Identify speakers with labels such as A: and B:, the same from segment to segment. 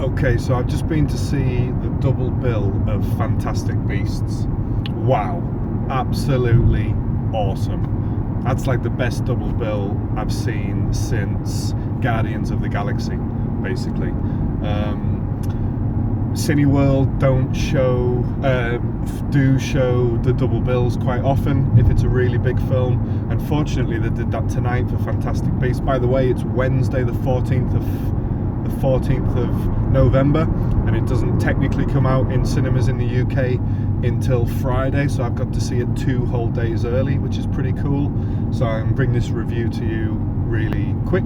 A: Okay, so I've just been to see the double bill of Fantastic Beasts. Wow, absolutely awesome. That's like the best double bill I've seen since Guardians of the Galaxy, basically. Cineworld do show the double bills quite often if it's a really big film. Unfortunately, they did that tonight for Fantastic Beasts. By the way, it's Wednesday, the 14th of November, and it doesn't technically come out in cinemas in the UK until Friday, so I've got to see it 2 whole days early, which is pretty cool. So I'm bringing this review to you really quick,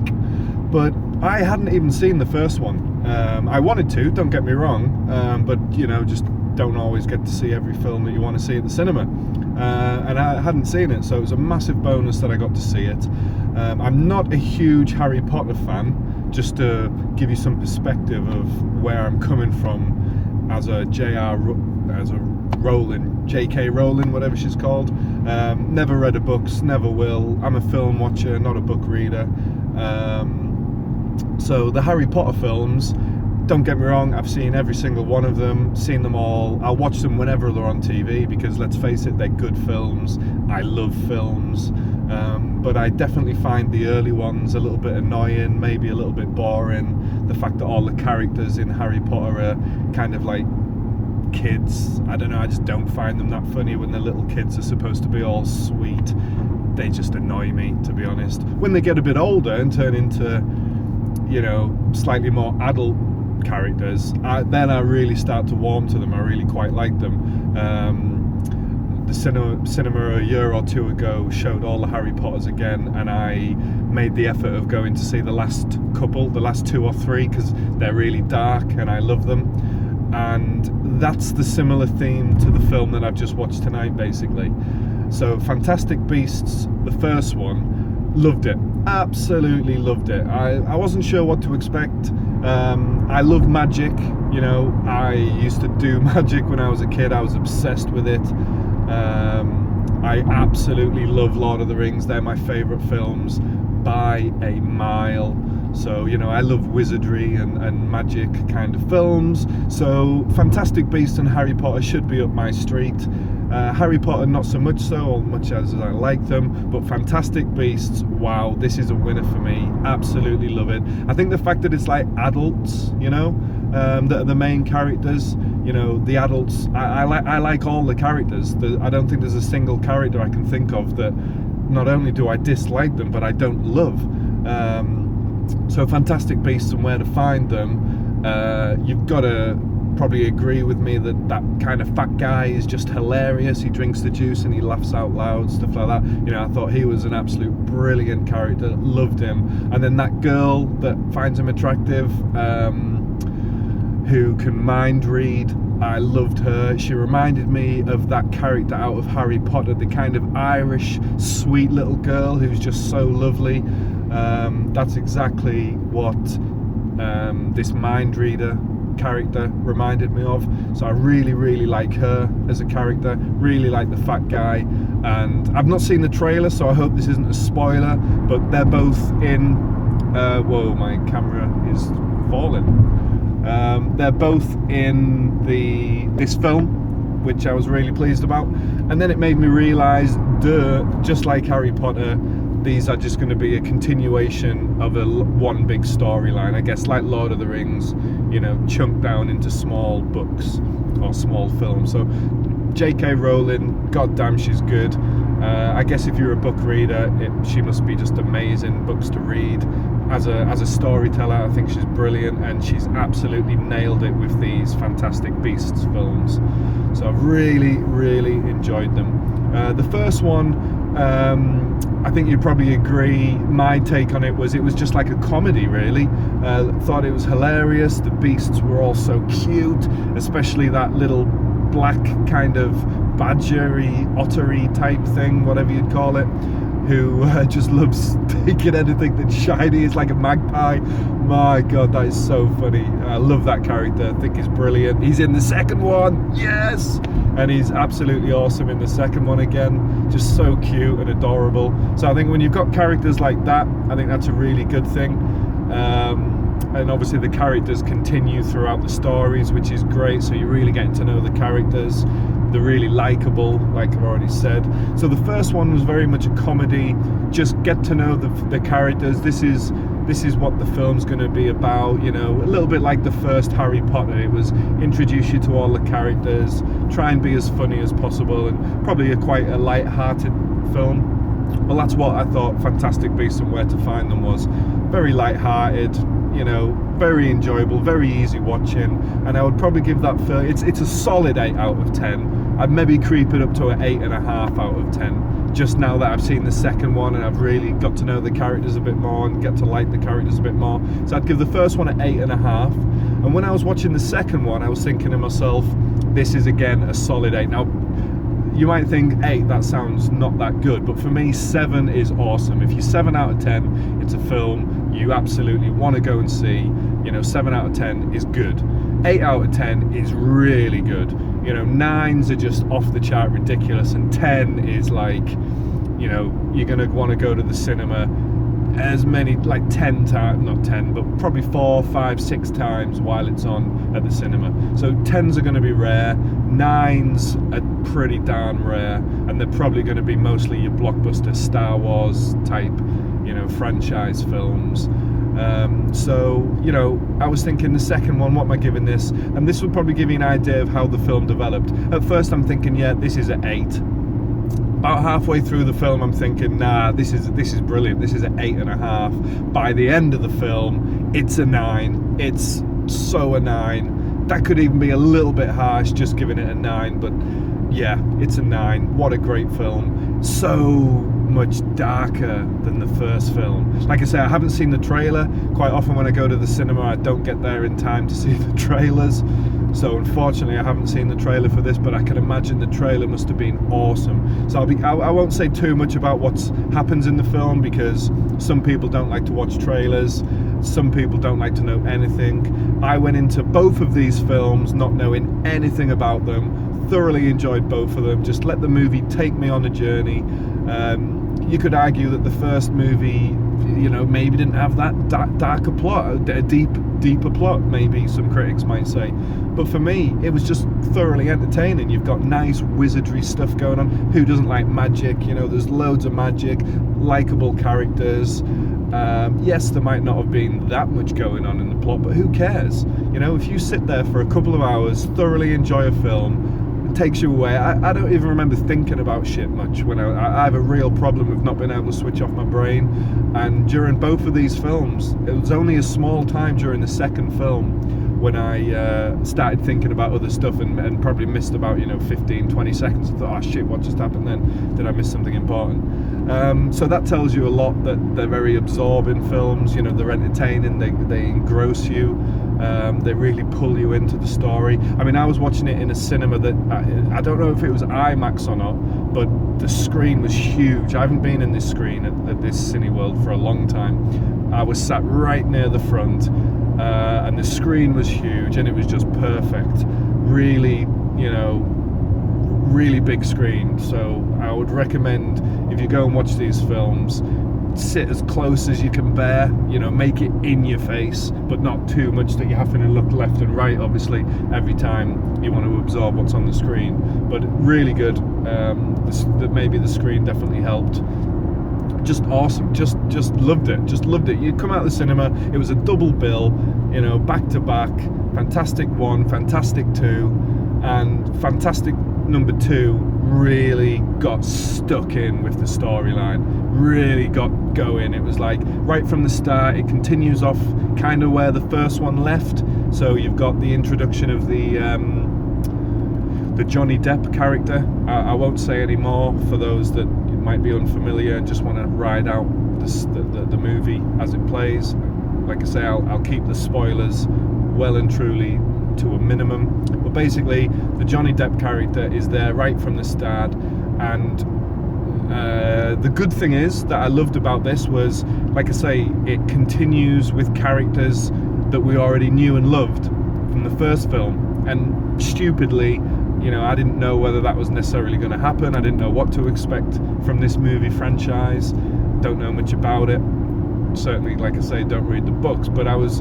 A: but I hadn't even seen the first one. I wanted to, don't get me wrong, but you know, just don't always get to see every film that you want to see at the cinema, and I hadn't seen it, so it was a massive bonus that I got to see it. I'm not a huge Harry Potter fan, just to give you some perspective of where I'm coming from as a J.K. Rowling, whatever she's called. Never read her books, never will. I'm a film watcher, not a book reader. So the Harry Potter films, don't get me wrong, I've seen every single one of them, seen them all. I'll watch them whenever they're on TV because, let's face it, they're good films. I love films. But I definitely find the early ones a little bit annoying, maybe a little bit boring. The fact that all the characters in Harry Potter are kind of like kids. I don't know, I just don't find them that funny when the little kids are supposed to be all sweet. They just annoy me, to be honest. When they get a bit older and turn into, you know, slightly more adult characters, then I really start to warm to them. I really quite like them. The cinema a year or two ago showed all the Harry Potters again, and I made the effort of going to see the last 2 or 3, because they're really dark and I love them. And that's the similar theme to the film that I've just watched tonight, basically. So Fantastic Beasts, the first one, loved it, absolutely loved it. I wasn't sure what to expect. I love magic, you know, I used to do magic when I was a kid. I was obsessed with it. I absolutely love Lord of the Rings. They're my favourite films by a mile. So, you know, I love wizardry and magic kind of films. So Fantastic Beasts and Harry Potter should be up my street. Harry Potter not so much so, much as I like them, but Fantastic Beasts, wow, this is a winner for me. Absolutely love it. I think the fact that it's like adults, you know, that are the main characters, you know, the adults, I like all the characters. I don't think there's a single character I can think of that not only do I dislike them, but I don't love. So Fantastic Beasts and where to find them, you've got to probably agree with me that that kind of fat guy is just hilarious. He drinks the juice and he laughs out loud, stuff like that. You know, I thought he was an absolute brilliant character, loved him. And then that girl that finds him attractive, who can mind read, I loved her. She reminded me of that character out of Harry Potter, the kind of Irish sweet little girl who's just so lovely. That's exactly what this mind reader character reminded me of. So I really like her as a character, really like the fat guy. And I've not seen the trailer, so I hope this isn't a spoiler, but they're both in whoa, my camera is falling. They're both in this film, which I was really pleased about. And then it made me realise, just like Harry Potter, these are just going to be a continuation of one big storyline, I guess, like Lord of the Rings, you know, chunked down into small books or small films. So J.K. Rowling, goddamn, she's good. I guess if you're a book reader, she must be just amazing books to read. As a storyteller, I think she's brilliant, and she's absolutely nailed it with these Fantastic Beasts films. So I've really enjoyed them. The first one, I think you'd probably agree, my take on it was just like a comedy, really. Thought it was hilarious. The beasts were all so cute, especially that little black kind of badgery, ottery type thing, whatever you'd call it, who just loves taking anything that's shiny. It's like a magpie. My god, that is so funny. I love that character. I think he's brilliant. He's in the second one, yes, and he's absolutely awesome in the second one again. Just so cute and adorable. So I think when you've got characters like that, I think that's a really good thing. And obviously the characters continue throughout the stories, which is great, so you're really getting to know the characters. They're really likable, like I've already said. So the first one was very much a comedy, just get to know the characters. This is what the film's going to be about, you know, a little bit like the first Harry Potter. It was introduce you to all the characters, try and be as funny as possible, and probably quite a light-hearted film. Well, that's what I thought Fantastic Beasts and Where to Find Them was. Very light-hearted, you know, very enjoyable, very easy watching, and I would probably give that film, it's a solid 8 out of 10. I'd maybe creep it up to an 8.5 out of 10, just now that I've seen the second one and I've really got to know the characters a bit more and get to like the characters a bit more. So I'd give the first one an 8.5, and when I was watching the second one, I was thinking to myself, this is again a solid 8. Now, you might think 8, that sounds not that good, but for me 7 is awesome. If you're 7 out of 10, it's a film you absolutely want to go and see. You know, 7 out of 10 is good. 8 out of 10 is really good. You know, 9s are just off the chart ridiculous, and 10 is like, you know, you're gonna want to go to the cinema as many, like 10 times, not 10, but probably 4, 5, 6 times while it's on at the cinema. So 10s are going to be rare, 9s are pretty darn rare, and they're probably going to be mostly your blockbuster Star Wars type, you know, franchise films. So, you know, I was thinking the second one, what am I giving this? And this would probably give you an idea of how the film developed. At first I'm thinking, yeah, this is an 8. About halfway through the film, I'm thinking, nah, this is brilliant. This is an 8.5. By the end of the film, it's a 9. It's so a 9. That could even be a little bit harsh, just giving it a 9. But yeah, it's a 9. What a great film. So much darker than the first film. Like I say, I haven't seen the trailer. Quite often when I go to the cinema, I don't get there in time to see the trailers. So unfortunately I haven't seen the trailer for this, but I can imagine the trailer must have been awesome. So I won't say too much about what happens in the film, because some people don't like to watch trailers, some people don't like to know anything. I went into both of these films not knowing anything about them, thoroughly enjoyed both of them, just let the movie take me on a journey. You could argue that the first movie, you know, maybe didn't have that darker plot, a deeper plot, maybe some critics might say. But for me, it was just thoroughly entertaining. You've got nice wizardry stuff going on. Who doesn't like magic? You know, there's loads of magic, likable characters. Yes, there might not have been that much going on in the plot, but who cares? You know, if you sit there for a couple of hours, thoroughly enjoy a film, takes you away. I don't even remember thinking about shit much when I have a real problem with not being able to switch off my brain, and during both of these films, it was only a small time during the second film when I started thinking about other stuff and probably missed about, you know, 15-20 seconds and thought, oh shit, what just happened then? Did I miss something important? So that tells you a lot, that they're very absorbing films. You know, they're entertaining, they engross you. They really pull you into the story. I mean, I was watching it in a cinema that, I don't know if it was IMAX or not, but the screen was huge. I haven't been in this screen at this Cineworld for a long time. I was sat right near the front, and the screen was huge, and it was just perfect. Really, you know, really big screen. So I would recommend, if you go and watch these films, sit as close as you can bear, you know, make it in your face, but not too much that you're having to look left and right, obviously, every time you want to absorb what's on the screen. But really good. Maybe the screen definitely helped. Just awesome. Just loved it. Just loved it. You'd come out of the cinema, it was a double bill, you know, back to back. Fantastic 1, Fantastic 2, and Fantastic number 2 really got stuck in with the storyline, really got going. It was like right from the start, it continues off kind of where the first one left. So you've got the introduction of the Johnny Depp character. I won't say any more for those that might be unfamiliar and just want to ride out the movie as it plays. Like I say, I'll keep the spoilers well and truly to a minimum, but basically the Johnny Depp character is there right from the start, and the good thing is that I loved about this was, like I say, it continues with characters that we already knew and loved from the first film, and stupidly, you know, I didn't know whether that was necessarily going to happen. I didn't know what to expect from this movie franchise, don't know much about it. Certainly, like I say, don't read the books, but I was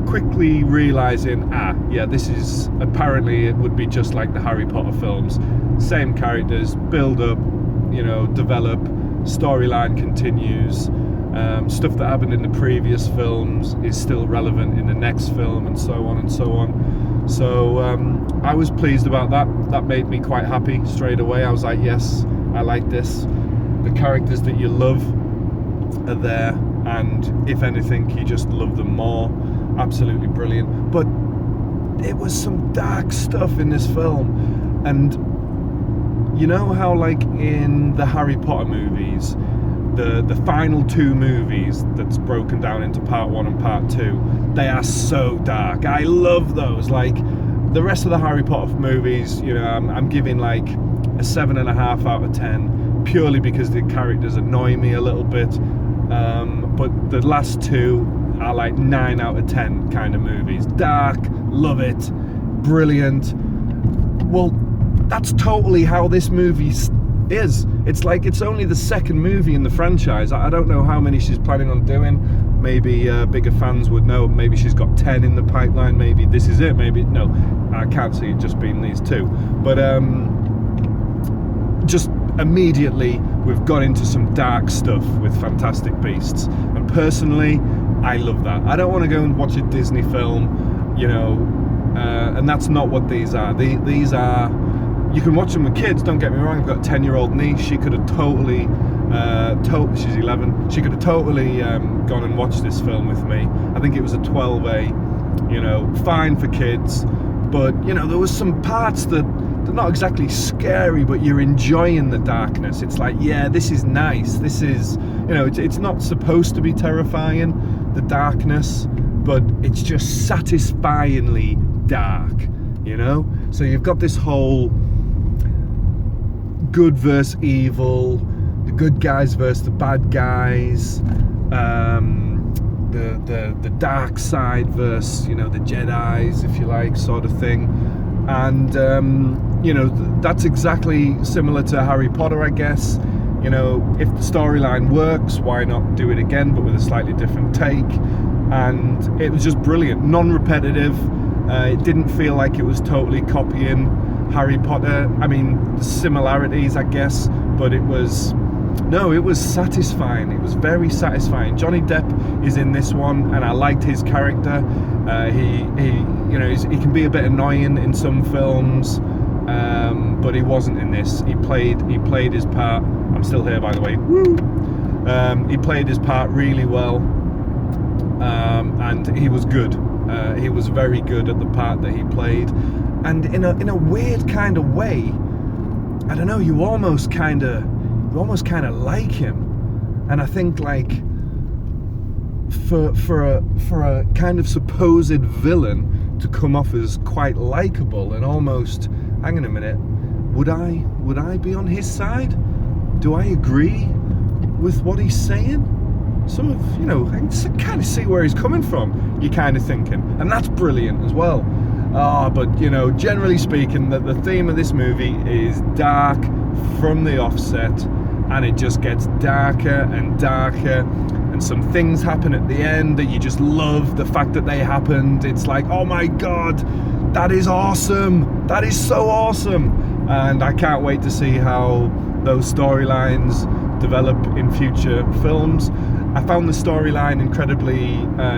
A: quickly realizing, yeah, this is, apparently it would be just like the Harry Potter films. Same characters, build up, develop, storyline continues. Stuff that happened in the previous films is still relevant in the next film, and so on and so on. So I was pleased about that. That made me quite happy straight away. I was like, yes, I like this. The characters that you love are there, and if anything, you just love them more. Absolutely brilliant. But it was some dark stuff in this film, and you know how, like, in the Harry Potter movies, the final two movies that's broken down into part 1 and part 2, they are so dark. I love those. Like, the rest of the Harry Potter movies, I'm giving like a 7.5 out of 10, purely because the characters annoy me a little bit. But the last two are like 9 out of 10 kind of movies. Dark, love it, brilliant. Well, that's totally how this movie is. It's like it's only the second movie in the franchise. I don't know how many she's planning on doing. Maybe bigger fans would know. Maybe she's got 10 in the pipeline. Maybe this is it. Maybe no, I can't see it just being these two. But just immediately we've got into some dark stuff with Fantastic Beasts, and personally I love that. I don't want to go and watch a Disney film, and that's not what these are. These are, you can watch them with kids, don't get me wrong. I've got a 10-year-old niece. She could have totally, she's 11, she could have totally gone and watched this film with me. I think it was a 12A, fine for kids, but there was some parts that they're not exactly scary, but you're enjoying the darkness. It's like, yeah, this is nice. This is, it's not supposed to be terrifying, the darkness, but it's just satisfyingly dark, So you've got this whole good versus evil, the good guys versus the bad guys, the dark side versus, the Jedis, if you like, sort of thing. And that's exactly similar to Harry Potter, I guess. If the storyline works, why not do it again, but with a slightly different take? And it was just brilliant, non-repetitive. It didn't feel like it was totally copying Harry Potter. I mean, the similarities, I guess, but it was satisfying. It was very satisfying. Johnny Depp is in this one, and I liked his character. He can be a bit annoying in some films, but he wasn't in this. He played his part. I'm still here, by the way. Woo! He played his part really well, and he was good. He was very good at the part that he played, and in a weird kind of way, I don't know. You almost kind of like him, and I think, like, for a kind of supposed villain to come off as quite likable and almost, hang on a minute, would I be on his side? Do I agree with what he's saying? Some of, I can kind of see where he's coming from, you're kind of thinking, and that's brilliant as well. But generally speaking, the theme of this movie is dark from the offset, and it just gets darker and darker, and some things happen at the end that you just love the fact that they happened. It's like, oh my god, that is awesome, that is so awesome, and I can't wait to see how those storylines develop in future films. I found the storyline incredibly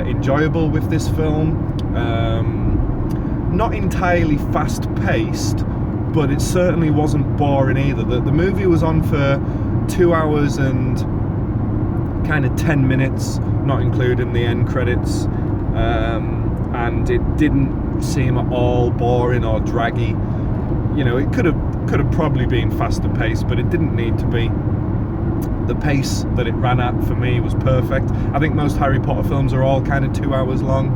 A: enjoyable with this film. Not entirely fast-paced, but it certainly wasn't boring either. The movie was on for 2 hours and kind of 10 minutes, not including the end credits, and it didn't seem at all boring or draggy. It could have probably been faster paced, but it didn't need to be. The pace that it ran at for me was perfect. I think most Harry Potter films are all kind of 2 hours long,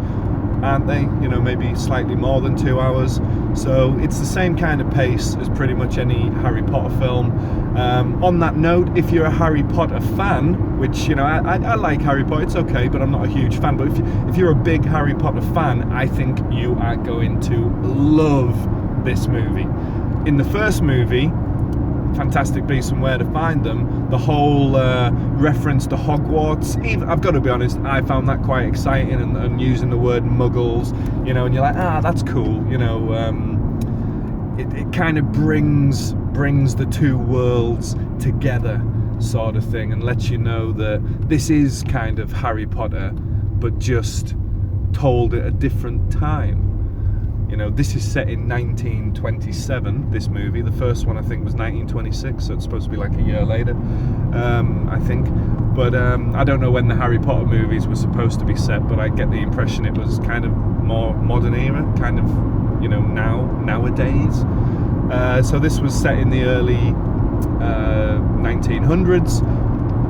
A: aren't they? Maybe slightly more than 2 hours. So it's the same kind of pace as pretty much any Harry Potter film. On that note, if you're a Harry Potter fan, which, I like Harry Potter, it's okay, but I'm not a huge fan. But if you're a big Harry Potter fan, I think you are going to love this movie. In the first movie, Fantastic Beasts and Where to Find Them, the whole reference to Hogwarts, even, I've got to be honest, I found that quite exciting, and using the word muggles, you know, and you're like, that's cool, you know. It kind of brings the two worlds together, sort of thing, and lets you know that this is kind of Harry Potter, but just told at a different time. You know, this is set in 1927, this movie. The first one, I think, was 1926, so it's supposed to be like a year later, I think. But I don't know when the Harry Potter movies were supposed to be set, but I get the impression it was kind of more modern era, kind of, you know, nowadays. So this was set in the early 1900s,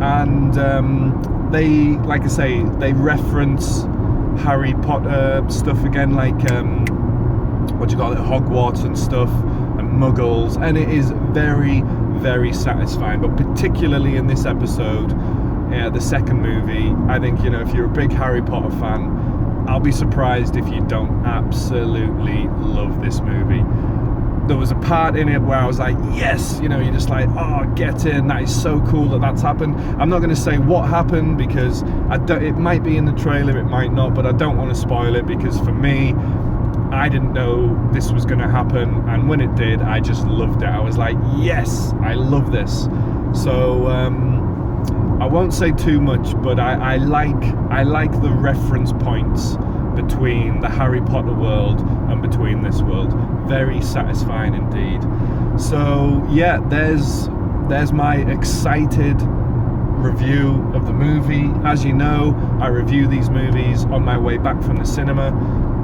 A: and they, like I say, they reference Harry Potter stuff again, like what do you call it, Hogwarts and stuff, and muggles, and it is very, very satisfying. But particularly in this episode, the second movie, I think, you know, if you're a big Harry Potter fan, I'll be surprised if you don't absolutely love this movie. There was a part in it where I was like, yes, you know, you're just like, oh, get in, that is so cool that that's happened. I'm not going to say what happened, because it might be in the trailer, it might not, but I don't want to spoil it, because for me, I didn't know this was going to happen, and when it did, I just loved it. I was like, yes, I love this. So I won't say too much, but I like the reference points between the Harry Potter world and between this world. Very satisfying indeed. So yeah, there's my excited review of the movie. As you know, I review these movies on my way back from the cinema.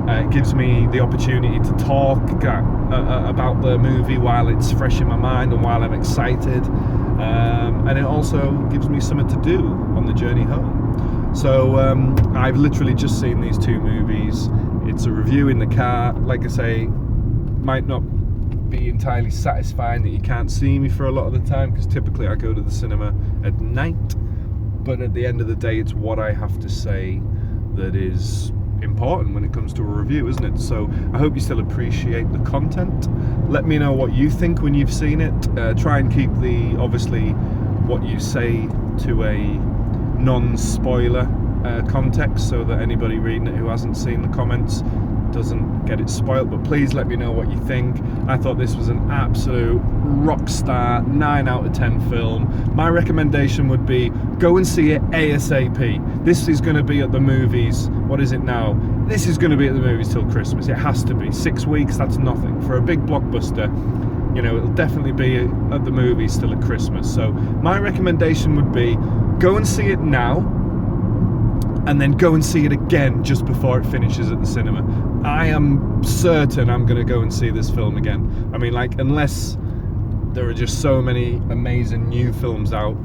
A: It gives me the opportunity to talk about the movie while it's fresh in my mind and while I'm excited, and it also gives me something to do on the journey home. So I've literally just seen these two movies. It's a review in the car. Like I say, might not be entirely satisfying that you can't see me for a lot of the time, because typically I go to the cinema at night, but at the end of the day, it's what I have to say that is important when it comes to a review, isn't it? So I hope you still appreciate the content. Let me know what you think when you've seen it. Try and keep obviously what you say to a non-spoiler context, so that anybody reading it who hasn't seen the comments doesn't get it spoiled. But please let me know what you think. I thought this was an absolute rock star 9 out of 10 film. My recommendation would be go and see it ASAP. This is going to be at the movies, what is it now? This is going to be at the movies till Christmas. It has to be. 6 weeks, that's nothing. For a big blockbuster, you know, it'll definitely be at the movies still at Christmas. So my recommendation would be go and see it now, and then go and see it again just before it finishes at the cinema. I am certain I'm going to go and see this film again. I mean, like, unless there are just so many amazing new films out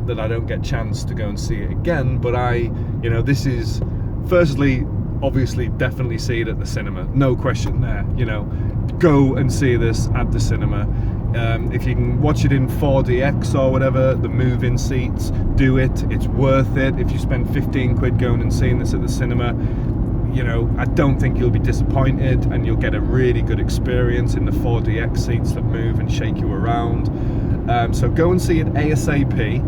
A: that I don't get a chance to go and see it again. But you know, this is, firstly, obviously, definitely see it at the cinema. No question there, you know. Go and see this at the cinema. If you can watch it in 4DX or whatever, the move-in seats, do it. It's worth it. If you spend 15 quid going and seeing this at the cinema, you know, I don't think you'll be disappointed, and you'll get a really good experience in the 4DX seats that move and shake you around. So go and see it ASAP.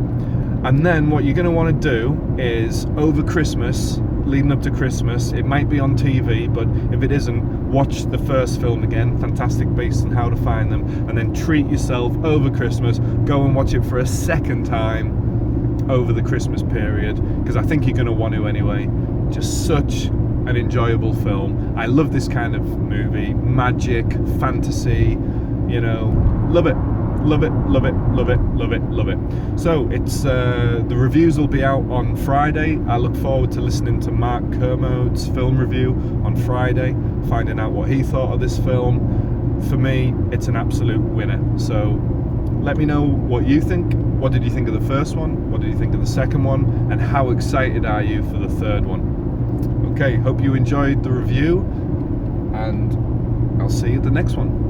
A: And then what you're going to want to do is, over Christmas, leading up to Christmas, it might be on TV, but if it isn't, watch the first film again, Fantastic Beasts and How to Find Them, and then treat yourself over Christmas. Go and watch it for a second time over the Christmas period, because I think you're going to want to anyway. Just such an enjoyable film. I love this kind of movie. Magic, fantasy, you know, love it. Love it, love it, love it, love it, love it. So it's the reviews will be out on Friday. I look forward to listening to Mark Kermode's film review on Friday, finding out what he thought of this film. For me, it's an absolute winner. So let me know what you think. What did you think of the first one? What did you think of the second one? And how excited are you for the third one? Okay, hope you enjoyed the review, and I'll see you at the next one.